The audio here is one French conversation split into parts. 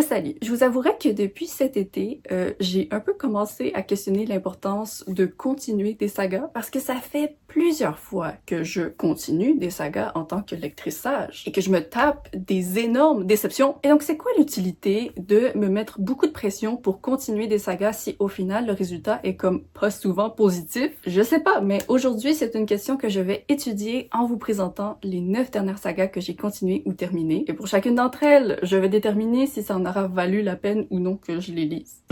Salut. Je vous avouerai que depuis cet été, j'ai un peu commencé à questionner l'importance de continuer des sagas parce que ça fait plusieurs fois que je continue des sagas en tant que lectrice sage et que je me tape des énormes déceptions. Et donc c'est quoi l'utilité de me mettre beaucoup de pression pour continuer des sagas si au final le résultat est comme pas souvent positif? Je sais pas, mais aujourd'hui c'est une question que je vais étudier en vous présentant les 9 dernières sagas que j'ai continuées ou terminées. Et pour chacune d'entre elles, je vais déterminer si ça en aura valu la peine ou non que je les lise.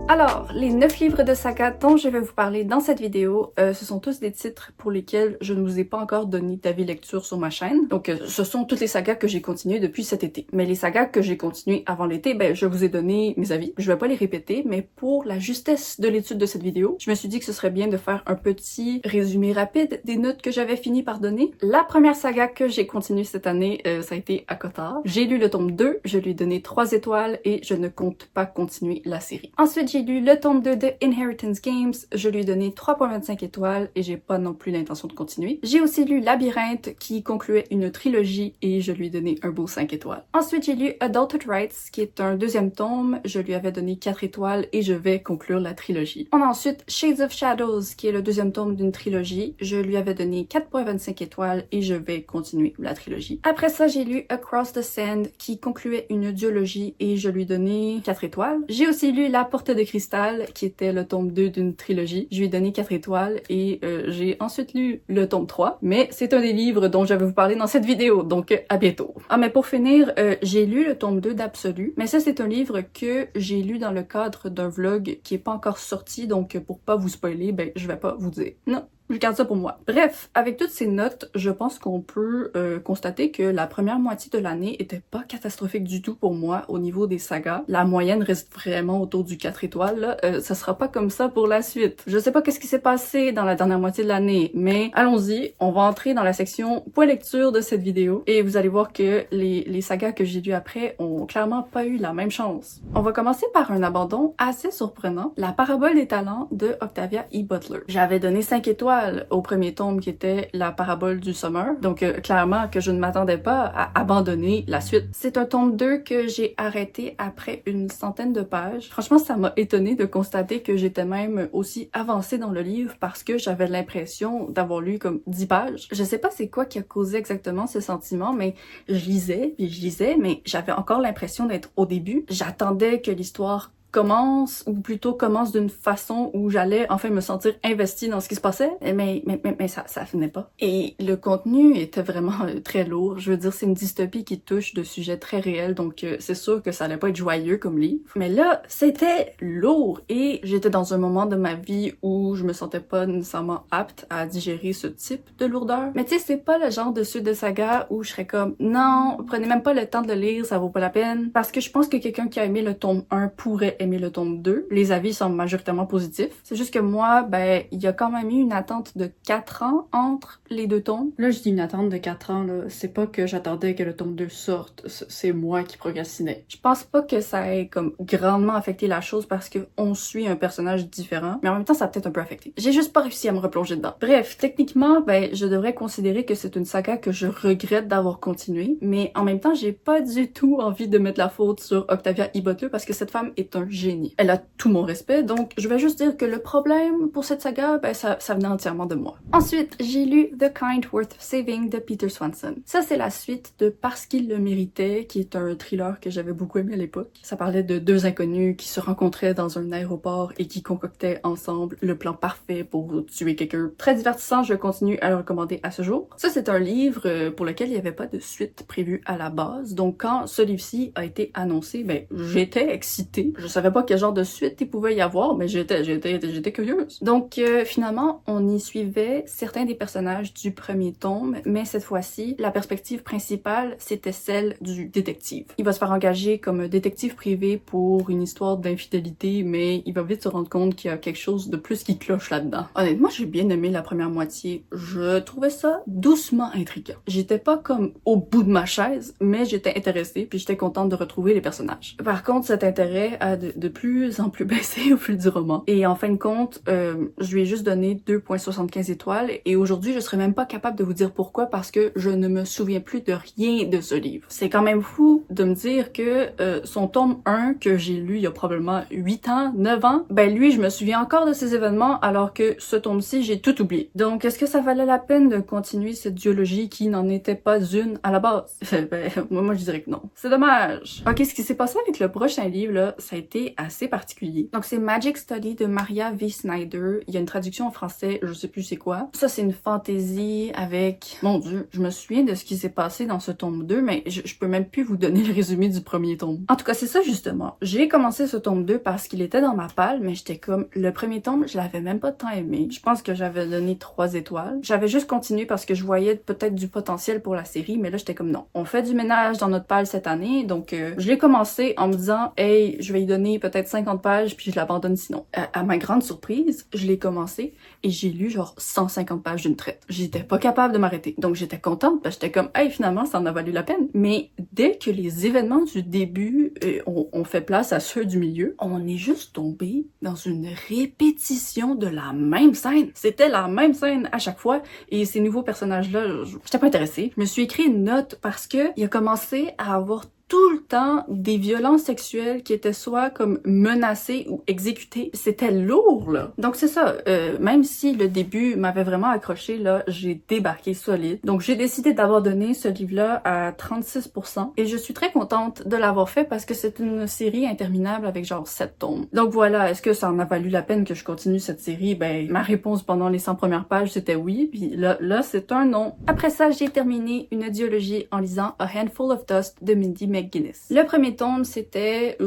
Alors, les 9 livres de saga dont je vais vous parler dans cette vidéo, ce sont tous des titres pour lesquels je ne vous ai pas encore donné d'avis lecture sur ma chaîne. Donc, ce sont toutes les sagas que j'ai continuées depuis cet été. Mais les sagas que j'ai continuées avant l'été, je vous ai donné mes avis. Je vais pas les répéter, mais pour la justesse de l'étude de cette vidéo, je me suis dit que ce serait bien de faire un petit résumé rapide des notes que j'avais fini par donner. La première saga que j'ai continuée cette année, ça a été ACOTAR. J'ai lu le tome 2, je lui ai donné 3 étoiles et je ne compte pas continuer la série. Ensuite, j'ai lu le tome 2 de Inheritance Games, je lui ai donné 3.25 étoiles et j'ai pas non plus l'intention de continuer. J'ai aussi lu Labyrinthe qui concluait une trilogie et je lui ai donné un beau 5 étoiles. Ensuite, j'ai lu Adulthood Rights qui est un deuxième tome, je lui avais donné 4 étoiles et je vais conclure la trilogie. On a ensuite Shades of Shadows qui est le deuxième tome d'une trilogie, je lui avais donné 4.25 étoiles et je vais continuer la trilogie. Après ça, j'ai lu Across the Sand qui concluait une duologie et je lui ai donné 4 étoiles. J'ai aussi lu La Porte de Cristal, qui était le tome 2 d'une trilogie. Je lui ai donné 4 étoiles et j'ai ensuite lu le tome 3, mais c'est un des livres dont je vais vous parler dans cette vidéo, donc à bientôt. Ah, mais pour finir, j'ai lu le tome 2 d'Absolu, mais ça c'est un livre que j'ai lu dans le cadre d'un vlog qui est pas encore sorti, donc pour pas vous spoiler, je vais pas vous dire. Non. Je garde ça pour moi. Bref, avec toutes ces notes, je pense qu'on peut constater que la première moitié de l'année était pas catastrophique du tout pour moi au niveau des sagas. La moyenne reste vraiment autour du 4 étoiles, là. Ça sera pas comme ça pour la suite. Je sais pas qu'est-ce qui s'est passé dans la dernière moitié de l'année, mais allons-y, on va entrer dans la section point lecture de cette vidéo et vous allez voir que les sagas que j'ai lues après ont clairement pas eu la même chance. On va commencer par un abandon assez surprenant, La Parabole des talents de Octavia E. Butler. J'avais donné 5 étoiles au premier tome qui était La Parabole du Summer. Donc clairement que je ne m'attendais pas à abandonner la suite. C'est un tome 2 que j'ai arrêté après une centaine de pages. Franchement, ça m'a étonnée de constater que j'étais même aussi avancée dans le livre parce que j'avais l'impression d'avoir lu comme 10 pages. Je sais pas c'est quoi qui a causé exactement ce sentiment, mais je lisais, mais j'avais encore l'impression d'être au début. J'attendais que l'histoire commence, ou plutôt commence d'une façon où j'allais enfin me sentir investie dans ce qui se passait, mais ça venait pas. Et le contenu était vraiment très lourd. Je veux dire, c'est une dystopie qui touche de sujets très réels, donc c'est sûr que ça allait pas être joyeux comme livre. Mais là, c'était lourd et j'étais dans un moment de ma vie où je me sentais pas nécessairement apte à digérer ce type de lourdeur. Mais tu sais, c'est pas le genre de suite de saga où je serais comme, non, prenez même pas le temps de le lire, ça vaut pas la peine. Parce que je pense que quelqu'un qui a aimé le tome 1 pourrait aimer le tome 2. Les avis sont majoritairement positifs. C'est juste que moi, il y a quand même eu une attente de 4 ans entre les deux tomes. Là, je dis une attente de 4 ans, là. C'est pas que j'attendais que le tome 2 sorte. C'est moi qui procrastinais. Je pense pas que ça ait comme grandement affecté la chose parce que on suit un personnage différent. Mais en même temps, ça a peut-être un peu affecté. J'ai juste pas réussi à me replonger dedans. Bref, techniquement, je devrais considérer que c'est une saga que je regrette d'avoir continué. Mais en même temps, j'ai pas du tout envie de mettre la faute sur Octavia E. Butler parce que cette femme est un génie. Elle a tout mon respect, donc je vais juste dire que le problème pour cette saga, ça venait entièrement de moi. Ensuite, j'ai lu The Kind Worth Saving de Peter Swanson. Ça, c'est la suite de Parce qu'il le méritait, qui est un thriller que j'avais beaucoup aimé à l'époque. Ça parlait de deux inconnus qui se rencontraient dans un aéroport et qui concoctaient ensemble le plan parfait pour tuer quelqu'un. Très divertissant, je continue à le recommander à ce jour. Ça, c'est un livre pour lequel il n'y avait pas de suite prévue à la base, donc quand ce livre-ci a été annoncé, j'étais excitée. Je savais pas quel genre de suite il pouvait y avoir, mais j'étais curieuse. Donc finalement, on y suivait certains des personnages du premier tome, mais cette fois-ci, la perspective principale, c'était celle du détective. Il va se faire engager comme détective privé pour une histoire d'infidélité, mais il va vite se rendre compte qu'il y a quelque chose de plus qui cloche là-dedans. Honnêtement, j'ai bien aimé la première moitié. Je trouvais ça doucement intriguant. J'étais pas comme au bout de ma chaise, mais j'étais intéressée, puis j'étais contente de retrouver les personnages. Par contre, cet intérêt a de plus en plus baissé au fil du roman. Et en fin de compte, je lui ai juste donné 2,75 étoiles et aujourd'hui, je serais même pas capable de vous dire pourquoi parce que je ne me souviens plus de rien de ce livre. C'est quand même fou de me dire que son tome 1 que j'ai lu il y a probablement 8 ans, 9 ans, ben lui, je me souviens encore de ces événements alors que ce tome-ci, j'ai tout oublié. Donc, est-ce que ça valait la peine de continuer cette duologie qui n'en était pas une à la base? Ben, moi, je dirais que non. C'est dommage. Ok, ce qui s'est passé avec le prochain livre, là, ça a été assez particulier. Donc, c'est Magic Study de Maria V. Snyder. Il y a une traduction en français, je sais plus c'est quoi. Ça, c'est une fantaisie avec... Mon Dieu, je me souviens de ce qui s'est passé dans ce tome 2, mais je peux même plus vous donner le résumé du premier tome. En tout cas, c'est ça justement. J'ai commencé ce tome 2 parce qu'il était dans ma palle, mais j'étais comme... Le premier tome, je l'avais même pas tant aimé. Je pense que j'avais donné 3 étoiles. J'avais juste continué parce que je voyais peut-être du potentiel pour la série, mais là, j'étais comme non. On fait du ménage dans notre palle cette année, donc je l'ai commencé en me disant « Hey, je vais y donner peut-être 50 pages, puis je l'abandonne sinon. » À ma grande surprise, je l'ai commencé et j'ai lu genre 150 pages d'une traite. J'étais pas capable de m'arrêter. Donc j'étais contente parce que j'étais comme « Hey, finalement, ça en a valu la peine. » Mais dès que les événements du début ont fait place à ceux du milieu, on est juste tombé dans une répétition de la même scène. C'était la même scène à chaque fois et ces nouveaux personnages-là, j'étais pas intéressée. Je me suis écrit une note parce que il a commencé à avoir tout le temps des violences sexuelles qui étaient soit comme menacées ou exécutées. C'était lourd, là. Donc c'est ça, même si le début m'avait vraiment accroché, là, j'ai débarqué solide. Donc j'ai décidé d'abandonner ce livre-là à 36% et je suis très contente de l'avoir fait parce que c'est une série interminable avec genre 7 tomes. Donc voilà, est-ce que ça en a valu la peine que je continue cette série? Ben, ma réponse pendant les 100 premières pages, c'était oui, puis là c'est un non. Après ça, j'ai terminé une dialogie en lisant A Handful of Dust de Mindy McGuinness. Le premier tome, c'était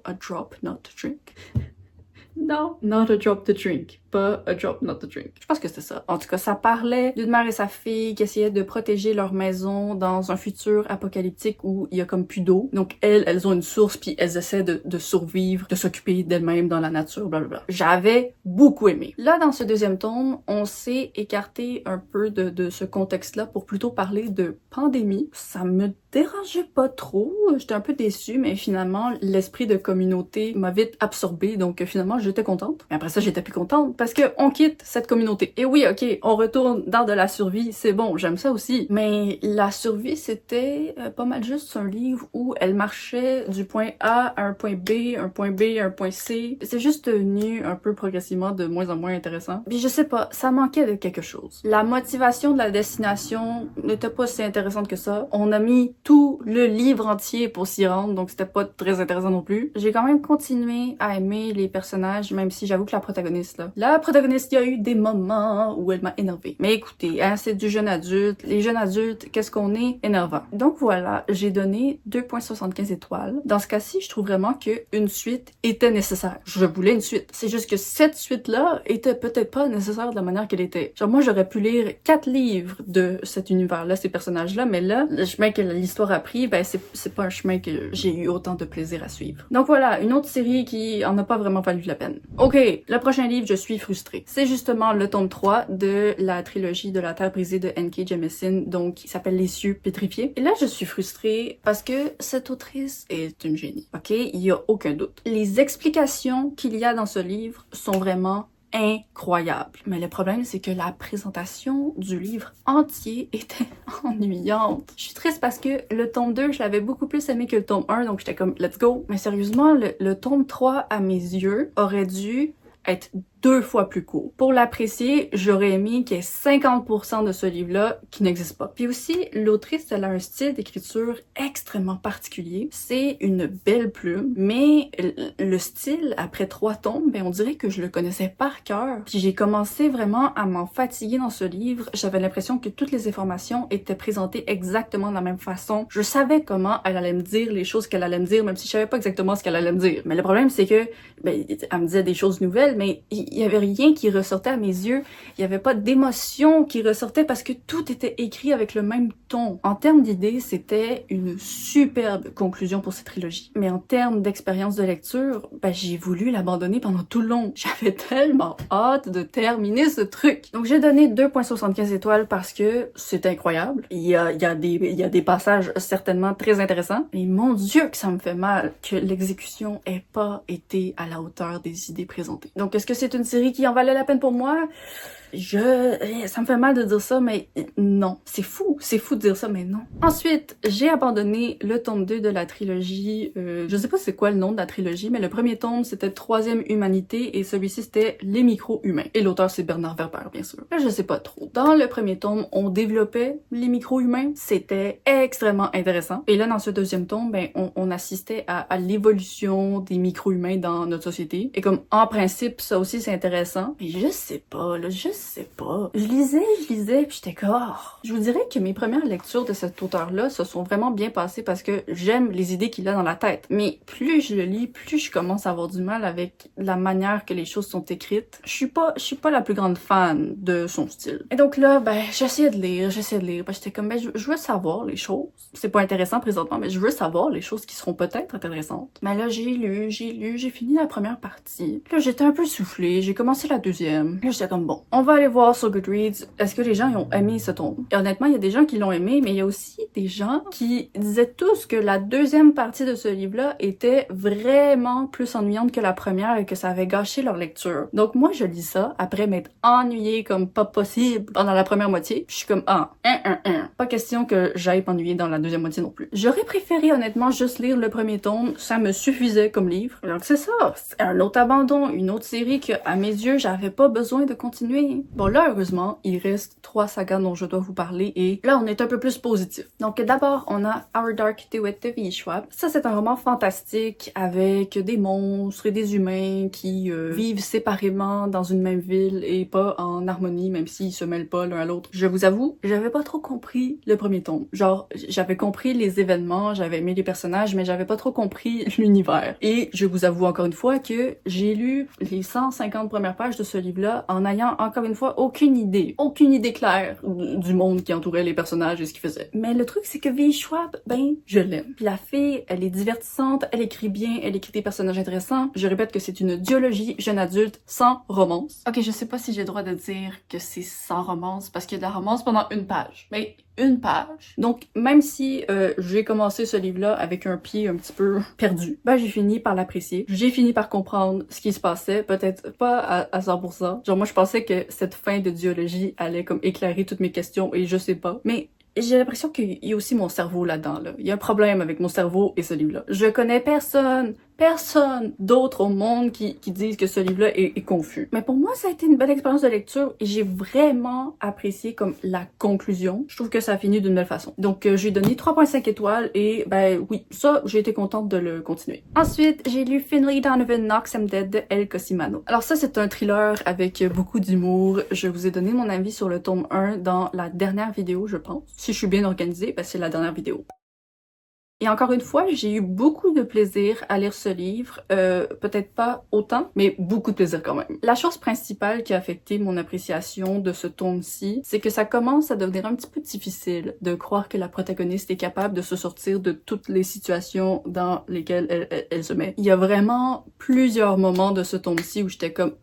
A Drop Not to Drink. Non, Not a Drop to Drink. Pas A Drop Not to Drink. Je pense que c'était ça. En tout cas, ça parlait d'une mère et sa fille qui essayaient de protéger leur maison dans un futur apocalyptique où il y a comme plus d'eau. Donc elles ont une source puis elles essaient de survivre, de s'occuper d'elles-mêmes dans la nature, blablabla. J'avais beaucoup aimé. Là, dans ce deuxième tome, on s'est écarté un peu de ce contexte-là pour plutôt parler de pandémie. Ça me dérangeait pas trop. J'étais un peu déçue, mais finalement, l'esprit de communauté m'a vite absorbée, donc finalement, j'étais contente. Mais après ça, j'étais plus contente parce que on quitte cette communauté. Et oui, ok, on retourne dans de la survie, c'est bon, j'aime ça aussi. Mais la survie, c'était pas mal juste un livre où elle marchait du point A à un point B, un point B à un point C. C'est juste devenu un peu progressivement de moins en moins intéressant. Puis je sais pas, ça manquait de quelque chose. La motivation de la destination n'était pas si intéressante que ça. On a mis tout le livre entier pour s'y rendre, donc c'était pas très intéressant non plus. J'ai quand même continué à aimer les personnages, même si j'avoue que la protagoniste, il y a eu des moments où elle m'a énervée. Mais écoutez, hein, c'est du jeune adulte. Les jeunes adultes, qu'est-ce qu'on est? Énervant. Donc voilà, j'ai donné 2,75 étoiles. Dans ce cas-ci, je trouve vraiment qu'une suite était nécessaire. Je voulais une suite. C'est juste que cette suite-là était peut-être pas nécessaire de la manière qu'elle était. Genre moi, j'aurais pu lire 4 livres de cet univers-là, ces personnages-là, mais là, le chemin que l'histoire a pris, ben c'est pas un chemin que j'ai eu autant de plaisir à suivre. Donc voilà, une autre série qui en a pas vraiment valu la peine. Ok, le prochain livre, je suis frustrée. C'est justement le tome 3 de la trilogie de la Terre brisée de N.K. Jemisin, donc il s'appelle Les cieux pétrifiés. Et là, je suis frustrée parce que cette autrice est une génie. Ok, il y a aucun doute. Les explications qu'il y a dans ce livre sont vraiment incroyable. Mais le problème, c'est que la présentation du livre entier était ennuyante. Je suis triste parce que le tome 2, je l'avais beaucoup plus aimé que le tome 1, donc j'étais comme, let's go. Mais sérieusement, le tome 3, à mes yeux, aurait dû être 2 fois plus court. Pour l'apprécier, j'aurais aimé qu'il y ait 50% de ce livre-là qui n'existe pas. Puis aussi, l'autrice, elle a un style d'écriture extrêmement particulier. C'est une belle plume, mais le style, après 3 tomes, ben on dirait que je le connaissais par cœur. Puis j'ai commencé vraiment à m'en fatiguer dans ce livre. J'avais l'impression que toutes les informations étaient présentées exactement de la même façon. Je savais comment elle allait me dire les choses qu'elle allait me dire, même si je savais pas exactement ce qu'elle allait me dire. Mais le problème, c'est que, ben, elle me disait des choses nouvelles, mais il y avait rien qui ressortait à mes yeux. Il y avait pas d'émotion qui ressortait parce que tout était écrit avec le même ton. En termes d'idées, c'était une superbe conclusion pour cette trilogie. Mais en termes d'expérience de lecture, ben, j'ai voulu l'abandonner pendant tout le long. J'avais tellement hâte de terminer ce truc. Donc j'ai donné 2.75 étoiles parce que c'est incroyable. Il y a des passages certainement très intéressants. Mais mon Dieu que ça me fait mal que l'exécution ait pas été à la hauteur des idées présentées. Donc est-ce que c'est une série qui en valait la peine pour moi? Ça me fait mal de dire ça, mais non. C'est fou de dire ça, mais non. Ensuite, j'ai abandonné le tome 2 de la trilogie, je sais pas c'est quoi le nom de la trilogie, mais le premier tome c'était Troisième Humanité et celui-ci c'était Les Micro-Humains. Et l'auteur c'est Bernard Werber, bien sûr. Là, je sais pas trop. Dans le premier tome, on développait les micro-humains, c'était extrêmement intéressant. Et là, dans ce deuxième tome, ben, on assistait à l'évolution des micro-humains dans notre société. Et comme, en principe, ça aussi c'est intéressant. Mais je sais pas, là, je sais pas. Je lisais, puis j'étais comme... Oh. Je vous dirais que mes premières lectures de cet auteur-là se sont vraiment bien passées parce que j'aime les idées qu'il a dans la tête. Mais plus je le lis, plus je commence à avoir du mal avec la manière que les choses sont écrites. Je suis pas la plus grande fan de son style. Et donc là, ben, j'essayais de lire. Ben, j'étais comme, ben, je veux savoir les choses. C'est pas intéressant présentement, mais je veux savoir les choses qui seront peut-être intéressantes. Mais là, j'ai fini la première partie. Là, j'étais un peu soufflée. J'ai commencé la deuxième. Là, j'étais comme, bon, on va aller voir sur Goodreads, est-ce que les gens ont aimé ce tome? Et honnêtement, il y a des gens qui l'ont aimé, mais il y a aussi des gens qui disaient tous que la deuxième partie de ce livre-là était vraiment plus ennuyante que la première et que ça avait gâché leur lecture. Donc moi, je lis ça après m'être ennuyée comme pas possible pendant la première moitié. Je suis comme, pas question que j'aille m'ennuyer dans la deuxième moitié non plus. J'aurais préféré honnêtement juste lire le premier tome, ça me suffisait comme livre. Donc c'est ça, c'est un autre abandon, une autre série que, à mes yeux, j'avais pas besoin de continuer. Bon là, heureusement, il reste 3 sagas dont je dois vous parler et là, on est un peu plus positif. Donc d'abord, on a Our Dark Duet de V. Schwab. Ça, c'est un roman fantastique avec des monstres et des humains qui vivent séparément dans une même ville et pas en harmonie, même s'ils se mêlent pas l'un à l'autre. Je vous avoue, j'avais pas trop compris le premier tome. Genre, j'avais compris les événements, j'avais aimé les personnages, mais j'avais pas trop compris l'univers. Et je vous avoue encore une fois que j'ai lu les 150 premières pages de ce livre-là en ayant encore une fois aucune idée claire du monde qui entourait les personnages et ce qu'ils faisaient. Mais le truc c'est que V. Schwab, ben, je l'aime. Puis la fille, elle est divertissante, elle écrit bien, elle écrit des personnages intéressants. Je répète que c'est une duologie jeune adulte sans romance. Ok, je sais pas si j'ai le droit de dire que c'est sans romance parce qu'il y a de la romance pendant une page. Mais une page. Donc, même si j'ai commencé ce livre-là avec un pied un petit peu perdu, ben j'ai fini par l'apprécier. J'ai fini par comprendre ce qui se passait, peut-être pas à 100%. Genre, moi, je pensais que cette fin de duologie allait comme éclairer toutes mes questions et je sais pas. Mais j'ai l'impression qu'il y a aussi mon cerveau là-dedans, là. Il y a un problème avec mon cerveau et ce livre-là. Je connais personne d'autre au monde qui disent que ce livre-là est confus. Mais pour moi, ça a été une belle expérience de lecture et j'ai vraiment apprécié comme la conclusion. Je trouve que ça a fini d'une belle façon. Donc, j'ai donné 3.5 étoiles et ben oui, ça, j'ai été contente de le continuer. Ensuite, j'ai lu Finley Donovan Knocks I'm Dead de El Cosimano. Alors ça, c'est un thriller avec beaucoup d'humour. Je vous ai donné mon avis sur le tome 1 dans la dernière vidéo, je pense. Si je suis bien organisée, ben c'est la dernière vidéo. Et encore une fois, j'ai eu beaucoup de plaisir à lire ce livre, peut-être pas autant, mais beaucoup de plaisir quand même. La chose principale qui a affecté mon appréciation de ce tome-ci, c'est que ça commence à devenir un petit peu difficile de croire que la protagoniste est capable de se sortir de toutes les situations dans lesquelles elle se met. Il y a vraiment plusieurs moments de ce tome-ci où j'étais comme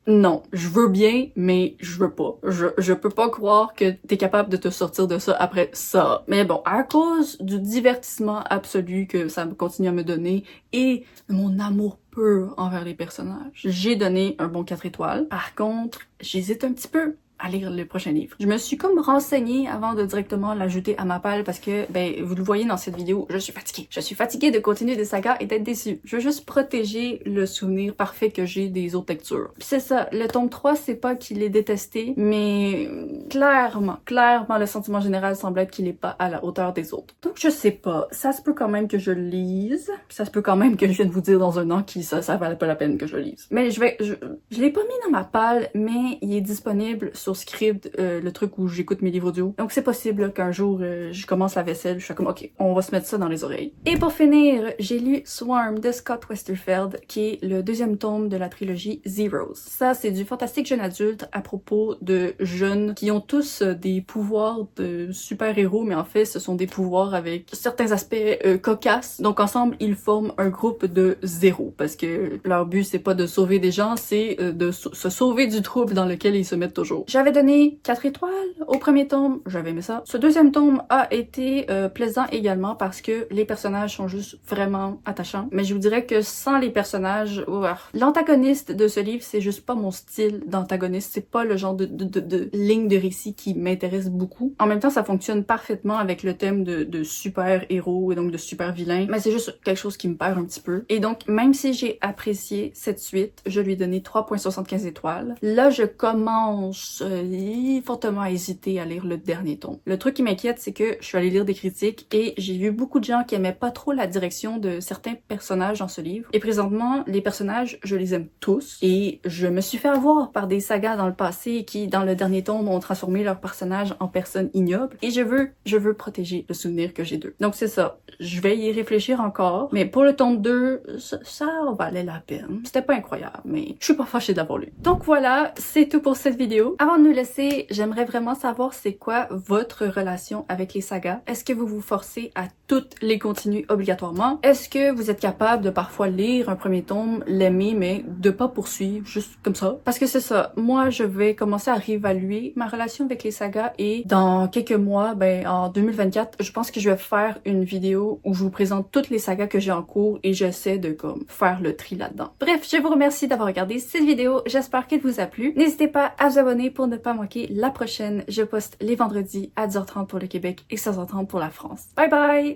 non, je veux bien, mais je veux pas. Je peux pas croire que t'es capable de te sortir de ça après ça. Mais bon, à cause du divertissement absolu que ça continue à me donner et mon amour pur envers les personnages, j'ai donné un bon 4 étoiles. Par contre, j'hésite un petit peu à lire le prochain livre. Je me suis comme renseignée avant de directement l'ajouter à ma palle parce que, ben, vous le voyez dans cette vidéo, je suis fatiguée. Je suis fatiguée de continuer des sagas et d'être déçue. Je veux juste protéger le souvenir parfait que j'ai des autres lectures. Puis c'est ça, le tome 3, c'est pas qu'il est détesté, mais clairement, le sentiment général semble être qu'il est pas à la hauteur des autres. Donc je sais pas, ça se peut quand même que je le lise, ça se peut quand même que je vienne vous dire dans un an que ça valait pas la peine que je le lise. Mais je l'ai pas mis dans ma palle, mais il est disponible sur Scribd, le truc où j'écoute mes livres audio. Donc c'est possible qu'un jour je commence la vaisselle, je suis comme ok, on va se mettre ça dans les oreilles. Et pour finir, j'ai lu Swarm de Scott Westerfeld, qui est le deuxième tome de la trilogie Zeros. Ça, c'est du fantastique jeune adulte à propos de jeunes qui ont tous des pouvoirs de super-héros, mais en fait, ce sont des pouvoirs avec certains aspects cocasses. Donc ensemble, ils forment un groupe de zéro, parce que leur but, c'est pas de sauver des gens, c'est de se sauver du trouble dans lequel ils se mettent toujours. J'avais donné 4 étoiles au premier tome, j'avais aimé ça. Ce deuxième tome a été plaisant également parce que les personnages sont juste vraiment attachants. Mais je vous dirais que sans les personnages, l'antagoniste de ce livre, c'est juste pas mon style d'antagoniste. C'est pas le genre de ligne de récit qui m'intéresse beaucoup. En même temps, ça fonctionne parfaitement avec le thème de super-héros et donc de super-vilains. Mais c'est juste quelque chose qui me perd un petit peu. Et donc, même si j'ai apprécié cette suite, je lui ai donné 3,75 étoiles. Là, je commence fortement à hésiter à lire le dernier tome. Le truc qui m'inquiète, c'est que je suis allée lire des critiques et j'ai vu beaucoup de gens qui aimaient pas trop la direction de certains personnages dans ce livre. Et présentement, les personnages, je les aime tous. Et je me suis fait avoir par des sagas dans le passé qui, dans le dernier tome, ont transformé leurs personnages en personnes ignobles. Et je veux protéger le souvenir que j'ai d'eux. Donc c'est ça. Je vais y réfléchir encore. Mais pour le tome 2, ça valait la peine. C'était pas incroyable, mais je suis pas fâchée d'avoir lu. Donc voilà, c'est tout pour cette vidéo. Avant de nous laisser, j'aimerais vraiment savoir c'est quoi votre relation avec les sagas. Est-ce que vous vous forcez à toutes les continuer obligatoirement? Est-ce que vous êtes capable de parfois lire un premier tome, l'aimer, mais de pas poursuivre, juste comme ça? Parce que c'est ça, moi je vais commencer à réévaluer ma relation avec les sagas et dans quelques mois, en 2024, je pense que je vais faire une vidéo où je vous présente toutes les sagas que j'ai en cours et j'essaie de faire le tri là-dedans. Bref, je vous remercie d'avoir regardé cette vidéo, j'espère qu'elle vous a plu. N'hésitez pas à vous abonner pour ne pas manquer la prochaine. Je poste les vendredis à 10h30 pour le Québec et 16h30 pour la France. Bye bye!